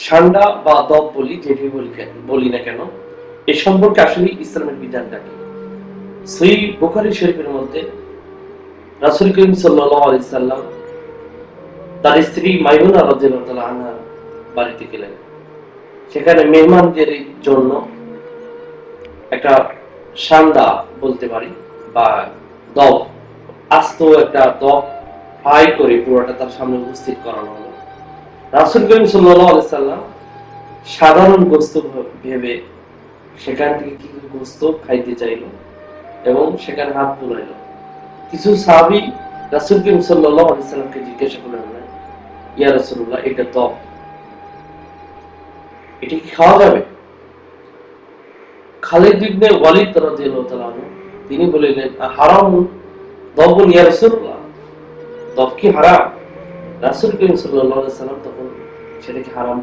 সান্ডা বা দব বলি, যেটি বলি না কেন, এ সম্পর্কে আসলে ইসলামের বিধানটা কি? সহিহ বুখারী শরীফের মধ্যে রাসূল করিম সাল্লাল্লাহু আলাইহি সাল্লাম তার স্ত্রী মাইমুনা রাদিয়াল্লাহু তাআলা আনহা বাড়িতে গেলেন। সেখানে মেহমানদের জন্য একটা সান্ডা বলতে পারি বা দব, আস্ত একটা দব ফ্রাই করে পুরোটা তার সামনে উপস্থিত করানো হলো। রাসূল করিম সাল্লাল্লাহু আলাইহি সাল্লাম সাধারণ গোস্ত ভেবে সেখান থেকে কিছু গোস্ত খাইতে চাইল এবং সেখানে হাত বুলাইল। কিছু সাহাবী রাসূল করিম সাল্লাল্লাহু আলাইহি সাল্লামকে জিজ্ঞাসা করলেন, ইয়া রাসূলুল্লাহ, এটা দব, এটা কি খাওয়া যাবে? খালিদ ইবনে ওয়ালিদ রাদিয়াল্লাহু তাআলা আনহু তিনি বলিলেন, হারাম দবুন ইয়া রাসূলুল্লাহ, দব কি হারাম? রাসূল করিম সাল্লাল্লাহু আলাইহি সাল্লাম তখন সেটাকে হারাম